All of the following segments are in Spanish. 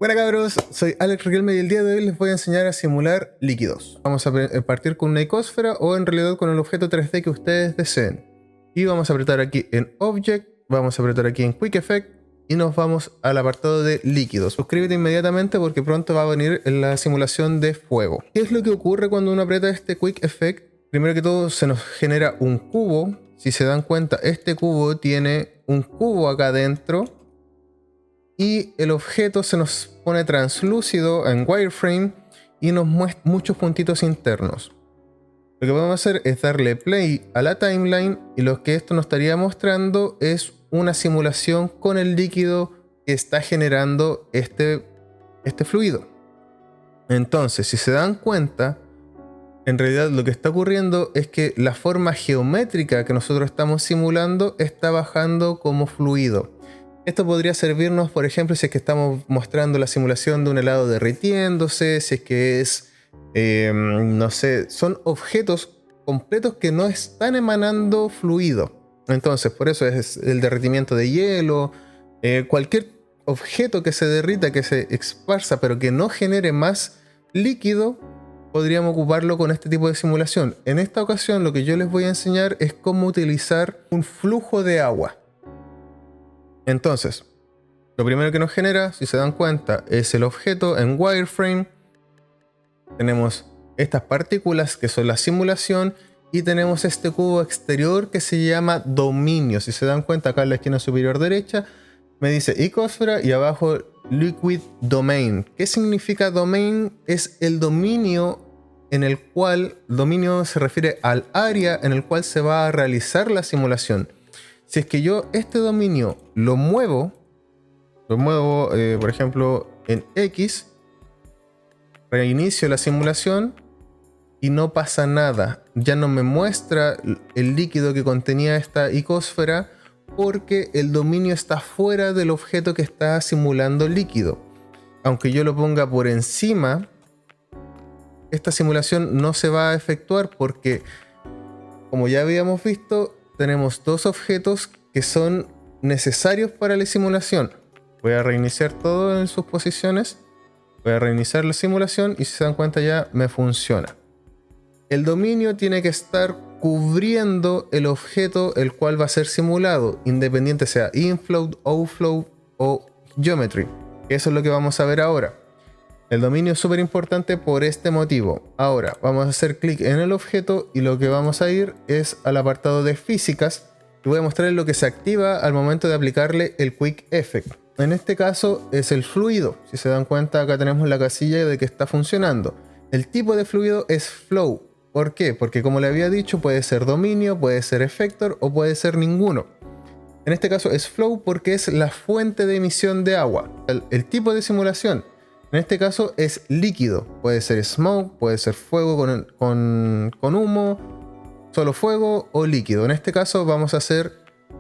Buenas cabros, soy Alex Riquelme y el día de hoy les voy a enseñar a simular líquidos. Vamos a partir con una icosfera o en realidad con el objeto 3D que ustedes deseen. Y vamos a apretar aquí en Object, vamos a apretar aquí en Quick Effect y nos vamos al apartado de líquidos. Suscríbete inmediatamente porque pronto va a venir la simulación de fuego. ¿Qué es lo que ocurre cuando uno aprieta este Quick Effect? Primero que todo se nos genera un cubo. Si se dan cuenta, este cubo tiene un cubo acá adentro. Y el objeto se nos pone translúcido en wireframe y nos muestra muchos puntitos internos. Lo que podemos hacer es darle play a la timeline y lo que esto nos estaría mostrando es una simulación con el líquido que está generando este fluido. Entonces, si se dan cuenta, en realidad lo que está ocurriendo es que la forma geométrica que nosotros estamos simulando está bajando como fluido. Esto podría servirnos, por ejemplo, si es que estamos mostrando la simulación de un helado derritiéndose, si es que es, no sé, son objetos completos que no están emanando fluido. Entonces, por eso es el derretimiento de hielo, cualquier objeto que se derrita, que se esparza, pero que no genere más líquido, podríamos ocuparlo con este tipo de simulación. En esta ocasión, lo que yo les voy a enseñar es cómo utilizar un flujo de agua. Entonces, lo primero que nos genera, si se dan cuenta, es el objeto en wireframe. Tenemos estas partículas que son la simulación y tenemos este cubo exterior que se llama dominio. Si se dan cuenta, acá en la esquina superior derecha me dice icosfera y abajo liquid domain. ¿Qué significa domain? Es el dominio en el cual, dominio se refiere al área en el cual se va a realizar la simulación. Si es que yo este dominio lo muevo, por ejemplo, en X, reinicio la simulación y no pasa nada. Ya no me muestra el líquido que contenía esta icosfera porque el dominio está fuera del objeto que está simulando líquido. Aunque yo lo ponga por encima, esta simulación no se va a efectuar porque, como ya habíamos visto, tenemos dos objetos que son necesarios para la simulación. Voy a reiniciar todo en sus posiciones. Voy a reiniciar la simulación y si se dan cuenta ya me funciona. El dominio tiene que estar cubriendo el objeto el cual va a ser simulado, independiente sea inflow, outflow o geometry. Eso es lo que vamos a ver ahora. El dominio es súper importante por este motivo. Ahora vamos a hacer clic en el objeto y lo que vamos a ir es al apartado de físicas y voy a mostrarles lo que se activa al momento de aplicarle el Quick Effect. En este caso es el fluido. Si se dan cuenta, acá tenemos la casilla de que está funcionando. El tipo de fluido es flow. ¿Por qué? Porque como le había dicho, puede ser dominio, puede ser effector o puede ser ninguno. En este caso es flow porque es la fuente de emisión de agua. El tipo de simulación en este caso es líquido. Puede ser smoke, puede ser fuego con humo, solo fuego o líquido. En este caso vamos a hacer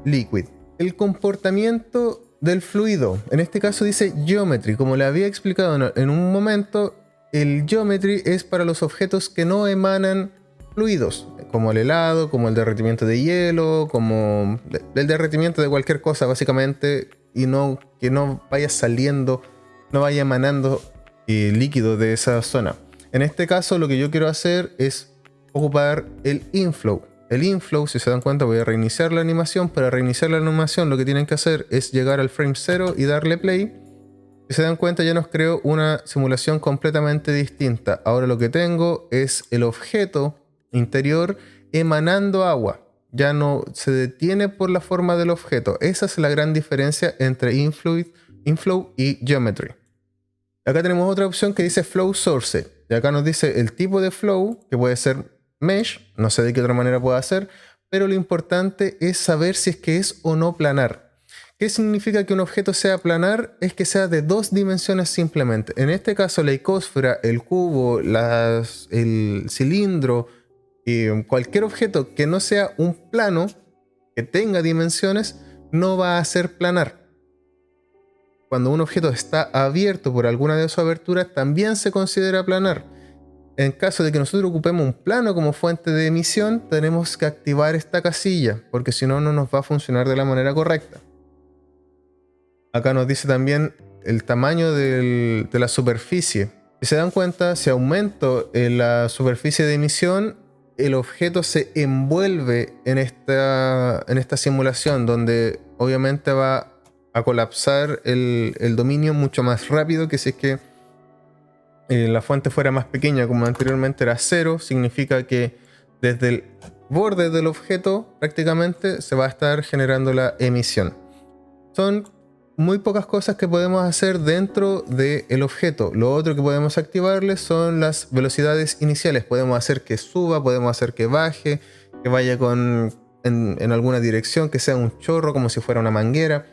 liquid. El comportamiento del fluido. En este caso dice geometry. Como le había explicado en un momento, el geometry es para los objetos que no emanan fluidos. Como el helado, como el derretimiento de hielo, como el derretimiento de cualquier cosa básicamente. Y que no vaya saliendo, no vaya emanando líquido de esa zona. En este caso lo que yo quiero hacer es ocupar el inflow. El inflow, si se dan cuenta, voy a reiniciar la animación. Para reiniciar la animación lo que tienen que hacer es llegar al frame 0 y darle play. Si se dan cuenta ya nos creó una simulación completamente distinta. Ahora lo que tengo es el objeto interior emanando agua. Ya no se detiene por la forma del objeto. Esa es la gran diferencia entre inflow y geometry. Acá tenemos otra opción que dice flow source. Y acá nos dice el tipo de flow, que puede ser mesh. No sé de qué otra manera puede hacer. Pero lo importante es saber si es que es o no planar. ¿Qué significa que un objeto sea planar? Es que sea de dos dimensiones simplemente. En este caso la icosfera, el cubo, el cilindro, cualquier objeto que no sea un plano, que tenga dimensiones, no va a ser planar. Cuando un objeto está abierto por alguna de sus aberturas, también se considera planar. En caso de que nosotros ocupemos un plano como fuente de emisión, tenemos que activar esta casilla, porque si no, no nos va a funcionar de la manera correcta. Acá nos dice también el tamaño de la superficie. Si se dan cuenta, si aumento la superficie de emisión, el objeto se envuelve en esta simulación, donde obviamente va a colapsar el dominio mucho más rápido que si es que la fuente fuera más pequeña, como anteriormente era 0, significa que desde el borde del objeto prácticamente se va a estar generando la emisión. Son muy pocas cosas que podemos hacer dentro del objeto. Lo otro que podemos activarle son las velocidades iniciales. Podemos hacer que suba, podemos hacer que baje, que vaya en alguna dirección, que sea un chorro como si fuera una manguera.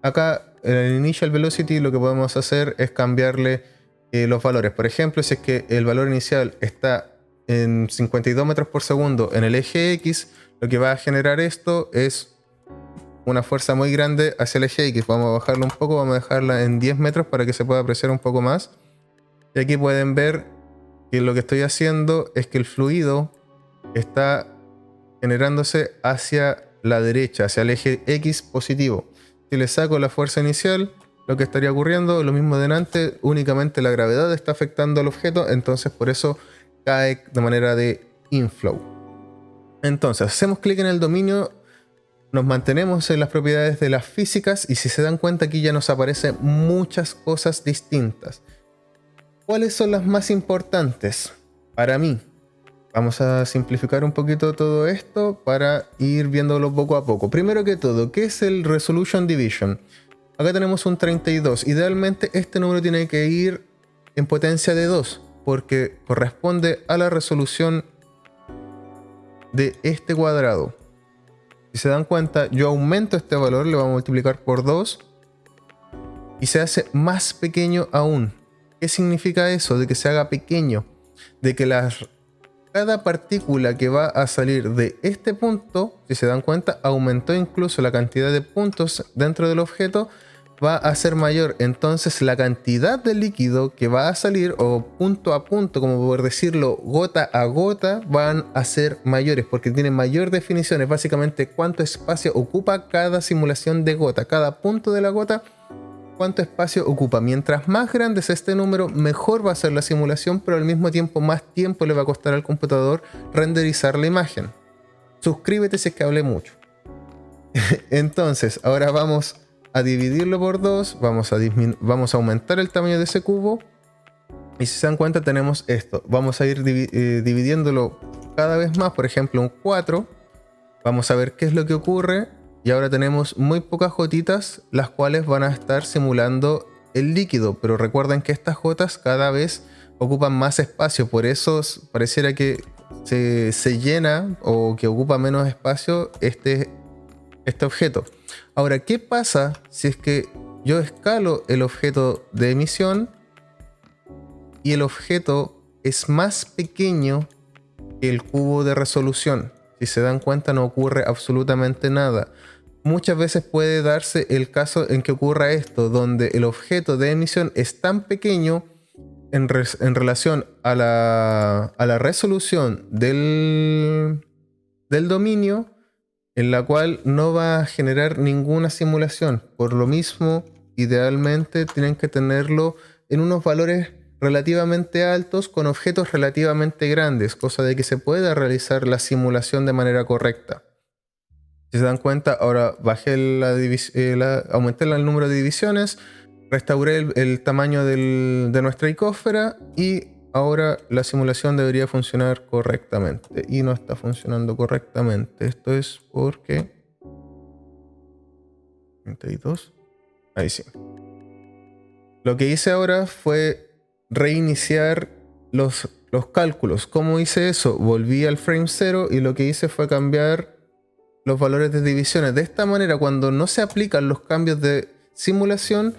Acá en el Initial Velocity lo que podemos hacer es cambiarle los valores. Por ejemplo, si es que el valor inicial está en 52 metros por segundo en el eje X, lo que va a generar esto es una fuerza muy grande hacia el eje X. Vamos a bajarlo un poco, vamos a dejarla en 10 metros para que se pueda apreciar un poco más. Y aquí pueden ver que lo que estoy haciendo es que el fluido está generándose hacia la derecha, hacia el eje X positivo. Si le saco la fuerza inicial, lo que estaría ocurriendo, lo mismo de antes, únicamente la gravedad está afectando al objeto, entonces por eso cae de manera de inflow. Entonces, hacemos clic en el dominio, nos mantenemos en las propiedades de las físicas y si se dan cuenta aquí ya nos aparecen muchas cosas distintas. ¿Cuáles son las más importantes para mí? Vamos a simplificar un poquito todo esto para ir viéndolo poco a poco. Primero que todo, ¿qué es el Resolution Division? Acá tenemos un 32. Idealmente este número tiene que ir en potencia de 2 porque corresponde a la resolución de este cuadrado. Si se dan cuenta, yo aumento este valor, le voy a multiplicar por 2 y se hace más pequeño aún. ¿Qué significa eso? De que se haga pequeño. De que cada partícula que va a salir de este punto, si se dan cuenta, aumentó incluso la cantidad de puntos dentro del objeto, va a ser mayor. Entonces la cantidad de líquido que va a salir, o punto a punto, como por decirlo, gota a gota, van a ser mayores porque tienen mayor definición. Es básicamente cuánto espacio ocupa cada simulación de gota, cada punto de la gota, cuánto espacio ocupa. Mientras más grande es este número, mejor va a ser la simulación, pero al mismo tiempo más tiempo le va a costar al computador renderizar la imagen. Suscríbete si es que hablé mucho. Entonces, ahora vamos a dividirlo por 2, vamos a aumentar el tamaño de ese cubo y si se dan cuenta tenemos esto. Vamos a ir dividiéndolo cada vez más, por ejemplo un 4. Vamos a ver qué es lo que ocurre. Y ahora tenemos muy pocas gotitas, las cuales van a estar simulando el líquido. Pero recuerden que estas gotas cada vez ocupan más espacio. Por eso pareciera que se llena o que ocupa menos espacio este objeto. Ahora, ¿qué pasa si es que yo escalo el objeto de emisión y el objeto es más pequeño que el cubo de resolución? Si se dan cuenta, no ocurre absolutamente nada. Muchas veces puede darse el caso en que ocurra esto, donde el objeto de emisión es tan pequeño en relación a la resolución del dominio, en la cual no va a generar ninguna simulación. Por lo mismo, idealmente tienen que tenerlo en unos valores relativamente altos con objetos relativamente grandes, cosa de que se pueda realizar la simulación de manera correcta. Si se dan cuenta, ahora bajé aumenté el número de divisiones, restauré el tamaño de nuestra icósfera y ahora la simulación debería funcionar correctamente. Y no está funcionando correctamente. Esto es porque... 32. Ahí sí. Lo que hice ahora fue reiniciar los cálculos. ¿Cómo hice eso? Volví al frame 0 y lo que hice fue cambiar los valores de divisiones. De esta manera, cuando no se aplican los cambios de simulación,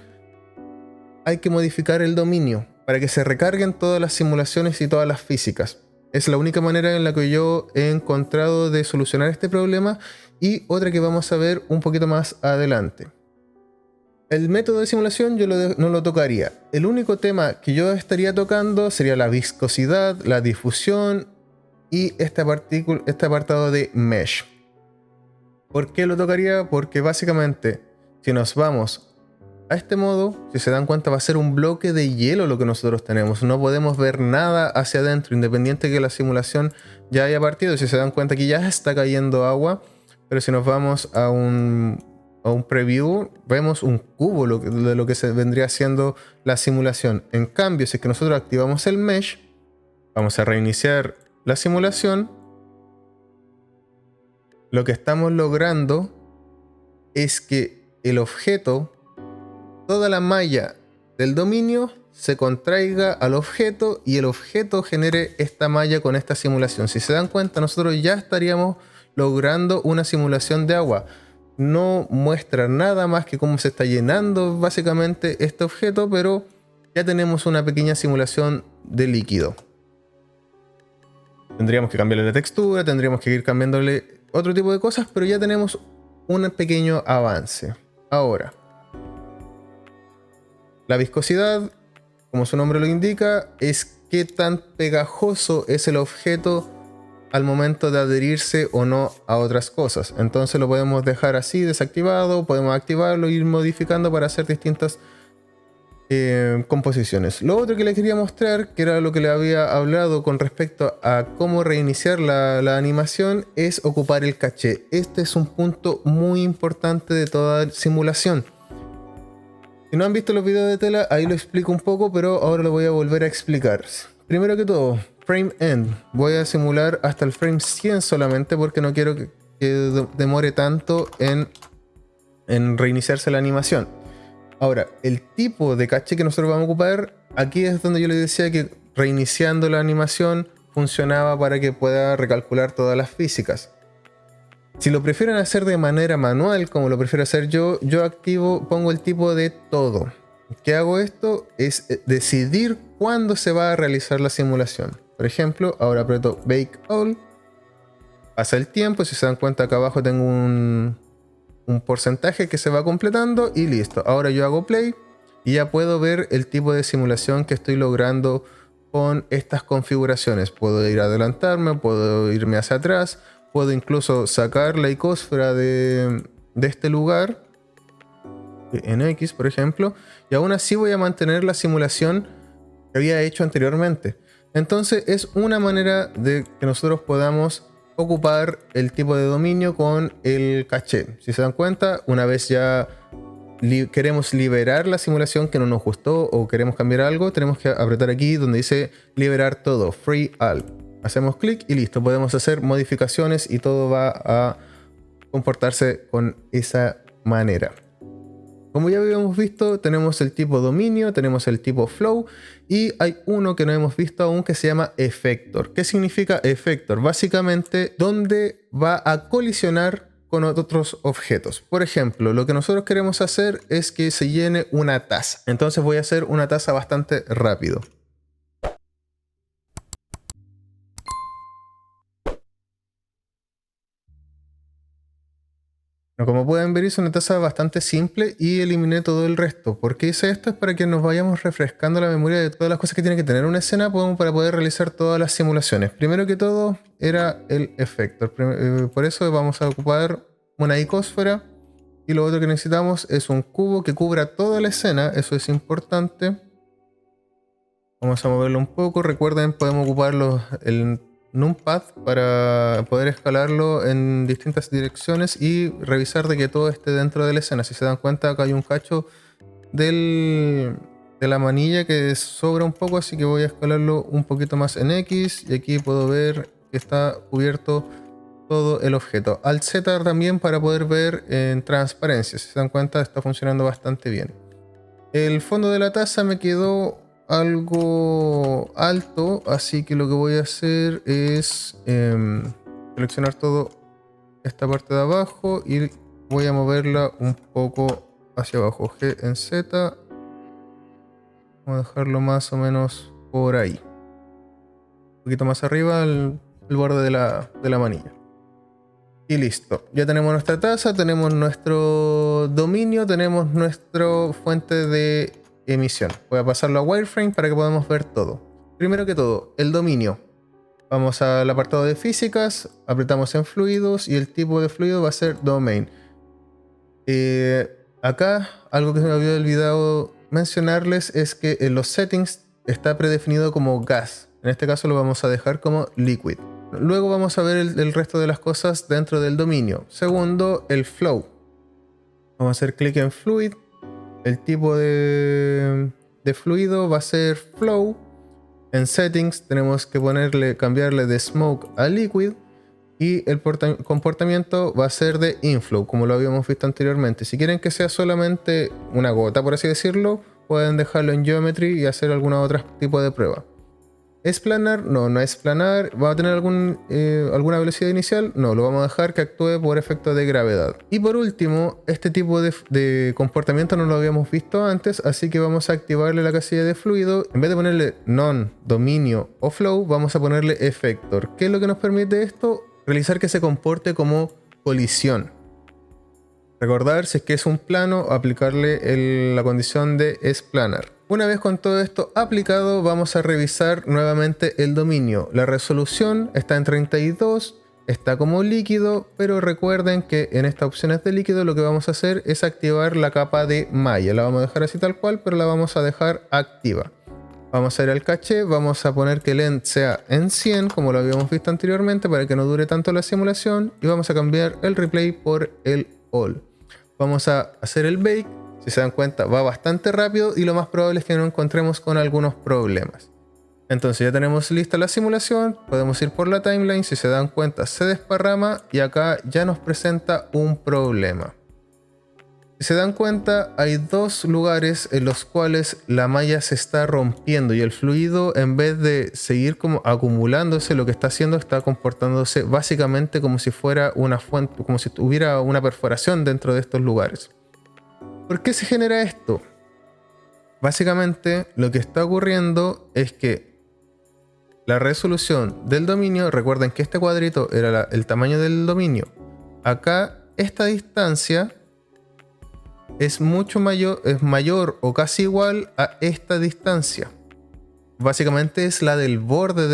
hay que modificar el dominio para que se recarguen todas las simulaciones y todas las físicas. Es la única manera en la que yo he encontrado de solucionar este problema y otra que vamos a ver un poquito más adelante. El método de simulación yo no lo tocaría. El único tema que yo estaría tocando sería la viscosidad, la difusión y este apartado de Mesh. ¿Por qué lo tocaría? Porque básicamente, si nos vamos a este modo, si se dan cuenta, va a ser un bloque de hielo lo que nosotros tenemos. No podemos ver nada hacia adentro, independiente de que la simulación ya haya partido. Si se dan cuenta, aquí ya está cayendo agua, pero si nos vamos a un preview, vemos un cubo de lo que se vendría siendo la simulación. En cambio, si es que nosotros activamos el mesh, vamos a reiniciar la simulación. Lo que estamos logrando es que el objeto, toda la malla del dominio, se contraiga al objeto y el objeto genere esta malla con esta simulación. Si se dan cuenta, nosotros ya estaríamos logrando una simulación de agua. No muestra nada más que cómo se está llenando básicamente este objeto, pero ya tenemos una pequeña simulación de líquido. Tendríamos que cambiarle la textura, tendríamos que ir cambiándole otro tipo de cosas, pero ya tenemos un pequeño avance. Ahora, la viscosidad, como su nombre lo indica, es qué tan pegajoso es el objeto al momento de adherirse o no a otras cosas. Entonces lo podemos dejar así desactivado, podemos activarlo e ir modificando para hacer distintas composiciones. Lo otro que le quería mostrar, que era lo que le había hablado con respecto a cómo reiniciar la animación, es ocupar el caché. Este es un punto muy importante de toda simulación. Si no han visto los videos de Tela, ahí lo explico un poco, pero ahora lo voy a volver a explicar. Primero que todo, frame end. Voy a simular hasta el frame 100 solamente porque no quiero que demore tanto en reiniciarse la animación. Ahora, el tipo de caché que nosotros vamos a ocupar, aquí es donde yo les decía que reiniciando la animación funcionaba para que pueda recalcular todas las físicas. Si lo prefieren hacer de manera manual, como lo prefiero hacer yo pongo el tipo de todo. ¿Qué hago esto? Es decidir cuándo se va a realizar la simulación. Por ejemplo, ahora aprieto Bake All, pasa el tiempo, si se dan cuenta acá abajo tengo un porcentaje que se va completando y listo. Ahora yo hago play y ya puedo ver el tipo de simulación que estoy logrando con estas configuraciones. Puedo ir a adelantarme, puedo irme hacia atrás, puedo incluso sacar la icósfera de este lugar en X, por ejemplo, y aún así voy a mantener la simulación que había hecho anteriormente. Entonces es una manera de que nosotros podamos ocupar el tipo de dominio con el caché. Si se dan cuenta, una vez ya queremos liberar la simulación que no nos gustó o queremos cambiar algo, tenemos que apretar aquí donde dice liberar todo, Free All. Hacemos clic y listo, podemos hacer modificaciones y todo va a comportarse con esa manera. Como ya habíamos visto, tenemos el tipo dominio, tenemos el tipo flow y hay uno que no hemos visto aún que se llama effector. ¿Qué significa effector? Básicamente, donde va a colisionar con otros objetos. Por ejemplo, lo que nosotros queremos hacer es que se llene una taza. Entonces voy a hacer una taza bastante rápido. Como pueden ver, hice una taza bastante simple y eliminé todo el resto. ¿Por qué hice esto? Es para que nos vayamos refrescando la memoria de todas las cosas que tiene que tener una escena para poder realizar todas las simulaciones. Primero que todo era el efecto. Por eso vamos a ocupar una icósfera y lo otro que necesitamos es un cubo que cubra toda la escena. Eso es importante. Vamos a moverlo un poco. Recuerden, podemos ocupar el numpad para poder escalarlo en distintas direcciones y revisar de que todo esté dentro de la escena. Si se dan cuenta, acá hay un cacho de la manilla que sobra un poco, así que voy a escalarlo un poquito más en X y aquí puedo ver que está cubierto todo el objeto. Alt Z también para poder ver en transparencia. Si se dan cuenta, está funcionando bastante bien. El fondo de la taza me quedó algo alto, así que lo que voy a hacer es seleccionar todo esta parte de abajo y voy a moverla un poco hacia abajo. G en Z, vamos a dejarlo más o menos por ahí, un poquito más arriba el borde de la manilla. Y listo, ya tenemos nuestra taza, tenemos nuestro dominio, tenemos nuestra fuente de emisión. Voy a pasarlo a wireframe para que podamos ver todo. Primero que todo, el dominio. Vamos al apartado de físicas, apretamos en fluidos y el tipo de fluido va a ser domain. Acá algo que me había olvidado mencionarles es que en los settings está predefinido como gas. En este caso lo vamos a dejar como liquid. Luego vamos a ver el resto de las cosas dentro del dominio. Segundo, el flow. Vamos a hacer clic en fluid. El tipo de fluido va a ser flow. En settings tenemos que cambiarle de smoke a liquid. Y el comportamiento va a ser de inflow, como lo habíamos visto anteriormente. Si quieren que sea solamente una gota, por así decirlo, pueden dejarlo en geometry y hacer algún otro tipo de prueba. ¿Es planar? No, no es planar. ¿Va a tener alguna velocidad inicial? No, lo vamos a dejar que actúe por efecto de gravedad. Y por último, este tipo de comportamiento no lo habíamos visto antes, así que vamos a activarle la casilla de fluido. En vez de ponerle non, dominio o flow, vamos a ponerle effector. ¿Qué es lo que nos permite esto? Realizar que se comporte como colisión. Recordar, si es que es un plano, aplicarle la condición de es planar. Una vez con todo esto aplicado, vamos a revisar nuevamente el dominio. La resolución está en 32, está como líquido, pero recuerden que en estas opciones de líquido lo que vamos a hacer es activar la capa de malla. La vamos a dejar así tal cual, pero la vamos a dejar activa. Vamos a ir al caché, vamos a poner que el end sea en 100, como lo habíamos visto anteriormente, para que no dure tanto la simulación, y vamos a cambiar el replay por el all. Vamos a hacer el bake. Si se dan cuenta, va bastante rápido y lo más probable es que nos encontremos con algunos problemas. Entonces ya tenemos lista la simulación, podemos ir por la timeline. Si se dan cuenta, se desparrama y acá ya nos presenta un problema. Si se dan cuenta, hay dos lugares en los cuales la malla se está rompiendo y el fluido, en vez de seguir como acumulándose, lo que está haciendo está comportándose básicamente como si fuera una fuente, como si hubiera una perforación dentro de estos lugares. ¿Por qué se genera esto? Básicamente lo que está ocurriendo es que la resolución del dominio, recuerden que este cuadrito era el tamaño del dominio. Acá esta distancia es mucho mayor, es mayor o casi igual a esta distancia. Básicamente es la del borde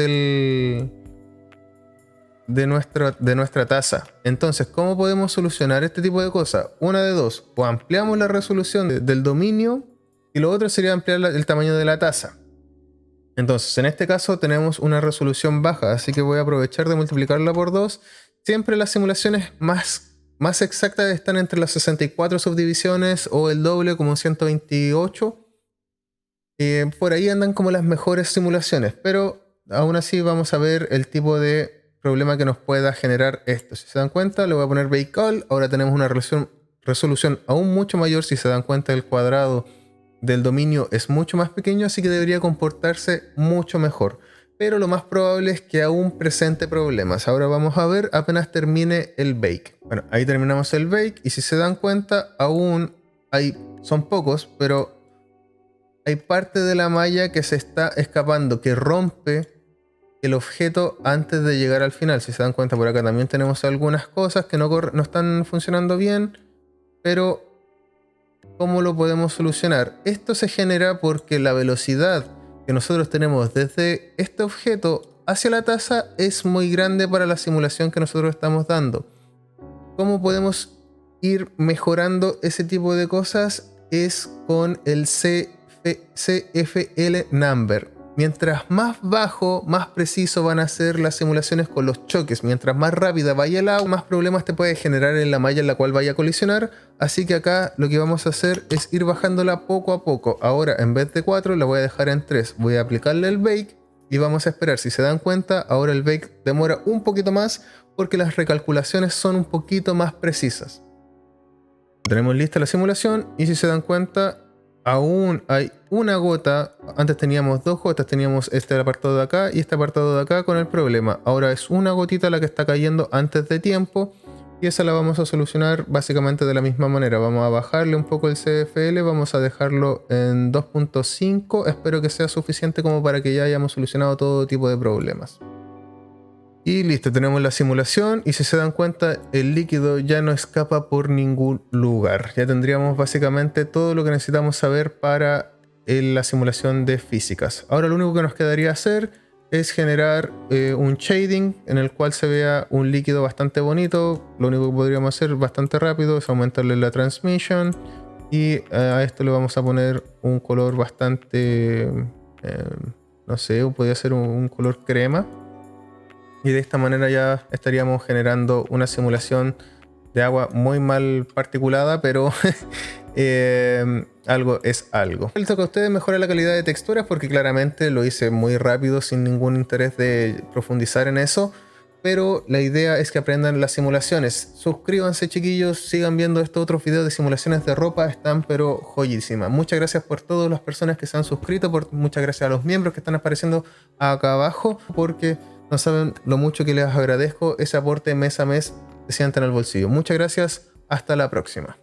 de nuestra taza. Entonces, ¿cómo podemos solucionar este tipo de cosas? Una de dos: o ampliamos la resolución del dominio, y lo otro sería ampliar el tamaño de la taza. Entonces, en este caso tenemos una resolución baja, así que voy a aprovechar de multiplicarla por 2. Siempre las simulaciones más exactas están entre las 64 subdivisiones o el doble, como 128. Por ahí andan como las mejores simulaciones, pero aún así vamos a ver el tipo de problema que nos pueda generar esto. Si se dan cuenta, le voy a poner bake all. Ahora tenemos una resolución aún mucho mayor. Si se dan cuenta, el cuadrado del dominio es mucho más pequeño, así que debería comportarse mucho mejor. Pero lo más probable es que aún presente problemas. Ahora vamos a ver apenas termine el bake. Bueno, ahí terminamos el bake y si se dan cuenta, aún son pocos, pero hay parte de la malla que se está escapando, que rompe el objeto antes de llegar al final. Si se dan cuenta, por acá también tenemos algunas cosas que no están funcionando bien, pero ¿cómo lo podemos solucionar? Esto se genera porque la velocidad que nosotros tenemos desde este objeto hacia la taza es muy grande para la simulación que nosotros estamos dando. ¿Cómo podemos ir mejorando ese tipo de cosas? Es con el CFL number. Mientras más bajo, más preciso van a ser las simulaciones con los choques. Mientras más rápida vaya el agua, más problemas te puede generar en la malla en la cual vaya a colisionar. Así que acá lo que vamos a hacer es ir bajándola poco a poco. Ahora, en vez de 4, la voy a dejar en 3. Voy a aplicarle el bake y vamos a esperar. Si se dan cuenta, ahora el bake demora un poquito más porque las recalculaciones son un poquito más precisas. Tenemos lista la simulación y si se dan cuenta, aún hay una gota. Antes teníamos dos gotas, teníamos este apartado de acá y este apartado de acá con el problema. Ahora es una gotita la que está cayendo antes de tiempo y esa la vamos a solucionar básicamente de la misma manera. Vamos a bajarle un poco el CFL, vamos a dejarlo en 2.5. Espero que sea suficiente como para que ya hayamos solucionado todo tipo de problemas. Y listo, tenemos la simulación y si se dan cuenta, el líquido ya no escapa por ningún lugar. Ya tendríamos básicamente todo lo que necesitamos saber para la simulación de físicas. Ahora lo único que nos quedaría hacer es generar un shading en el cual se vea un líquido bastante bonito. Lo único que podríamos hacer bastante rápido es aumentarle la transmission Y a esto le vamos a poner un color bastante, no sé, podría ser un color crema. Y de esta manera ya estaríamos generando una simulación de agua muy mal particulada, pero algo es algo. Les toca a ustedes mejorar la calidad de texturas porque claramente lo hice muy rápido sin ningún interés de profundizar en eso. Pero la idea es que aprendan las simulaciones. Suscríbanse, chiquillos, sigan viendo estos otros videos de simulaciones de ropa, están pero joyísimas. Muchas gracias por todas las personas que se han suscrito, muchas gracias a los miembros que están apareciendo acá abajo, porque no saben lo mucho que les agradezco ese aporte mes a mes que sientan al bolsillo. Muchas gracias, hasta la próxima.